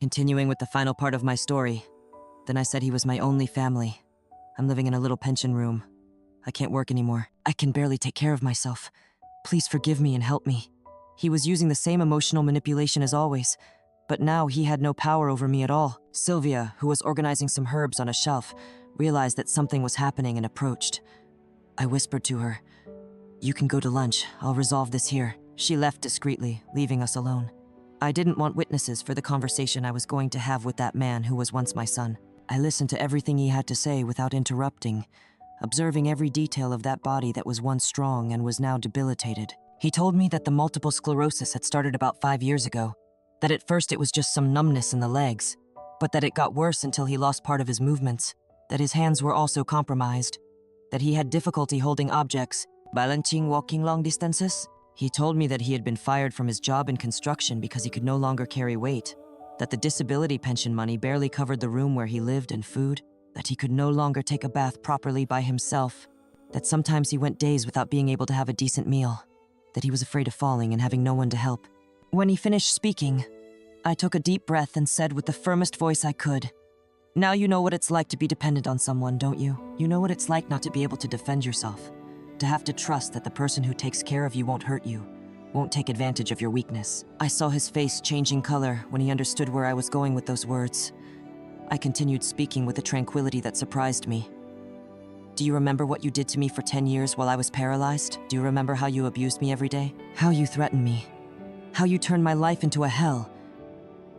Continuing with the final part of my story, then I said he was my only family. I'm living in a little pension room. I can't work anymore. I can barely take care of myself. Please forgive me and help me. He was using the same emotional manipulation as always, but now he had no power over me at all. Sylvia, who was organizing some herbs on a shelf, realized that something was happening and approached. I whispered to her, "You can go to lunch. I'll resolve this here." She left discreetly, leaving us alone. I didn't want witnesses for the conversation I was going to have with that man who was once my son. I listened to everything he had to say without interrupting, observing every detail of that body that was once strong and was now debilitated. He told me that the multiple sclerosis had started about 5 years ago, that at first it was just some numbness in the legs, but that it got worse until he lost part of his movements, that his hands were also compromised, that he had difficulty holding objects, balancing walking long distances. He told me that he had been fired from his job in construction because he could no longer carry weight, that the disability pension money barely covered the room where he lived and food, that he could no longer take a bath properly by himself, that sometimes he went days without being able to have a decent meal, that he was afraid of falling and having no one to help. When he finished speaking, I took a deep breath and said with the firmest voice I could, "Now you know what it's like to be dependent on someone, don't you? You know what it's like not to be able to defend yourself, to have to trust that the person who takes care of you won't hurt you, won't take advantage of your weakness." I saw his face changing color when he understood where I was going with those words. I continued speaking with a tranquility that surprised me. "Do you remember what you did to me for 10 years while I was paralyzed? Do you remember how you abused me every day? How you threatened me? How you turned my life into a hell?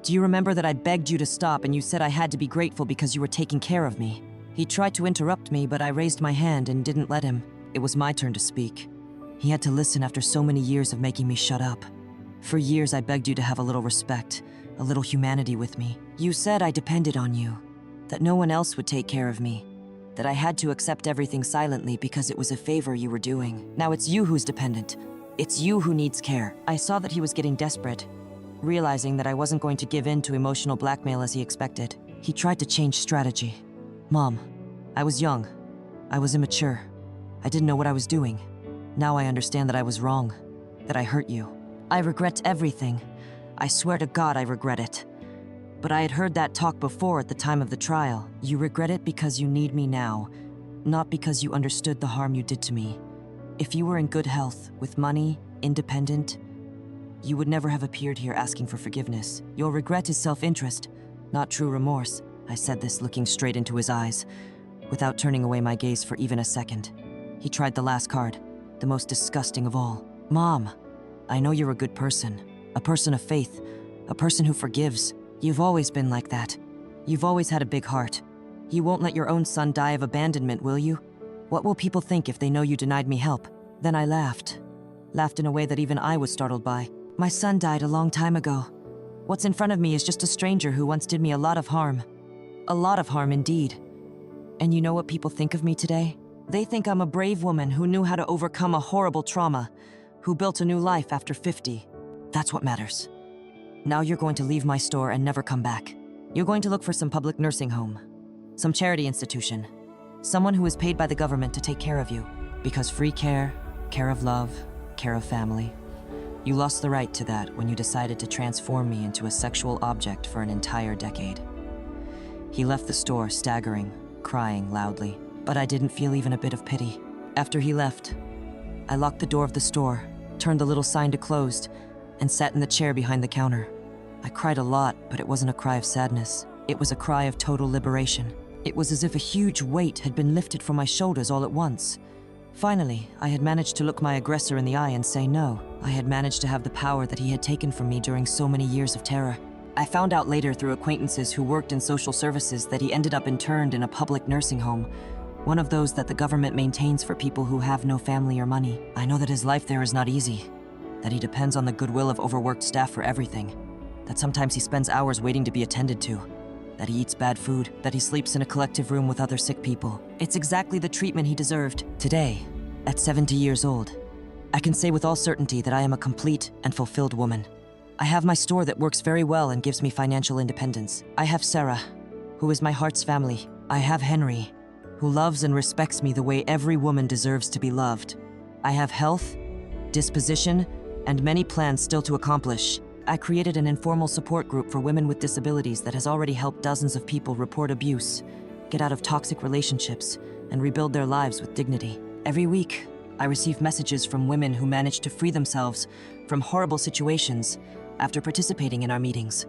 Do you remember that I begged you to stop and you said I had to be grateful because you were taking care of me?" He tried to interrupt me, but I raised my hand and didn't let him. It was my turn to speak. He had to listen after so many years of making me shut up. "For years I begged you to have a little respect, a little humanity with me. You said I depended on you, that no one else would take care of me, that I had to accept everything silently because it was a favor you were doing. Now it's you who's dependent. It's you who needs care." I saw that he was getting desperate, realizing that I wasn't going to give in to emotional blackmail as he expected. He tried to change strategy. "Mom, I was young. I was immature. I didn't know what I was doing. Now I understand that I was wrong, that I hurt you. I regret everything. I swear to God I regret it. But I had heard that talk before at the time of the trial. You regret it because you need me now, not because you understood the harm you did to me. If you were in good health, with money, independent, you would never have appeared here asking for forgiveness. Your regret is self-interest, not true remorse." I said this looking straight into his eyes, without turning away my gaze for even a second. He tried the last card, the most disgusting of all. "Mom, I know you're a good person, a person of faith, a person who forgives. You've always been like that. You've always had a big heart. You won't let your own son die of abandonment, will you? What will people think if they know you denied me help?" Then I laughed in a way that even I was startled by. "My son died a long time ago. What's in front of me is just a stranger who once did me a lot of harm. A lot of harm indeed. And you know what people think of me today? They think I'm a brave woman who knew how to overcome a horrible trauma, who built a new life after 50. That's what matters. Now you're going to leave my store and never come back. You're going to look for some public nursing home, some charity institution, someone who is paid by the government to take care of you. Because free care, care of love, care of family. You lost the right to that when you decided to transform me into a sexual object for an entire decade." He left the store staggering, crying loudly, but I didn't feel even a bit of pity. After he left, I locked the door of the store, turned the little sign to closed, and sat in the chair behind the counter. I cried a lot, but it wasn't a cry of sadness. It was a cry of total liberation. It was as if a huge weight had been lifted from my shoulders all at once. Finally, I had managed to look my aggressor in the eye and say no. I had managed to have the power that he had taken from me during so many years of terror. I found out later through acquaintances who worked in social services that he ended up interned in a public nursing home, one of those that the government maintains for people who have no family or money. I know that his life there is not easy, that he depends on the goodwill of overworked staff for everything, that sometimes he spends hours waiting to be attended to, that he eats bad food, that he sleeps in a collective room with other sick people. It's exactly the treatment he deserved. Today, at 70 years old, I can say with all certainty that I am a complete and fulfilled woman. I have my store that works very well and gives me financial independence. I have Sarah, who is my heart's family. I have Henry, who loves and respects me the way every woman deserves to be loved. I have health, disposition, and many plans still to accomplish. I created an informal support group for women with disabilities that has already helped dozens of people report abuse, get out of toxic relationships, and rebuild their lives with dignity. Every week, I receive messages from women who managed to free themselves from horrible situations after participating in our meetings.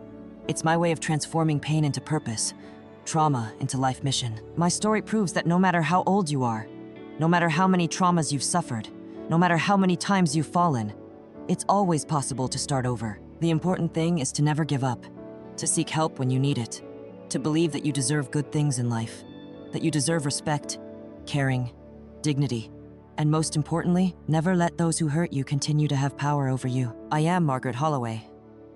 It's my way of transforming pain into purpose, trauma into life mission. My story proves that no matter how old you are, no matter how many traumas you've suffered, no matter how many times you've fallen, it's always possible to start over. The important thing is to never give up, to seek help when you need it, to believe that you deserve good things in life, that you deserve respect, caring, dignity, and most importantly, never let those who hurt you continue to have power over you. I am Margaret Holloway.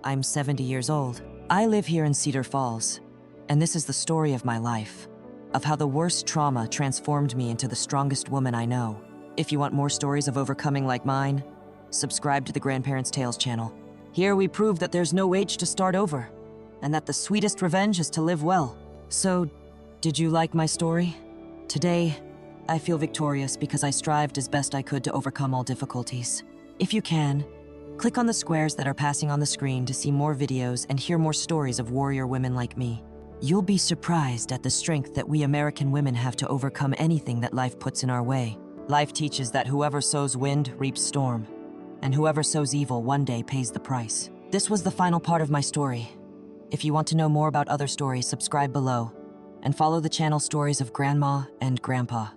I'm 70 years old. I live here in Cedar Falls, and this is the story of my life, of how the worst trauma transformed me into the strongest woman I know. If you want more stories of overcoming like mine, subscribe to the Grandparents' Tales channel. Here we prove that there's no age to start over, and that the sweetest revenge is to live well. So, did you like my story? Today, I feel victorious because I strived as best I could to overcome all difficulties. If you can, click on the squares that are passing on the screen to see more videos and hear more stories of warrior women like me. You'll be surprised at the strength that we American women have to overcome anything that life puts in our way. Life teaches that whoever sows wind reaps storm, and whoever sows evil one day pays the price. This was the final part of my story. If you want to know more about other stories, subscribe below, and follow the channel Stories of Grandma and Grandpa.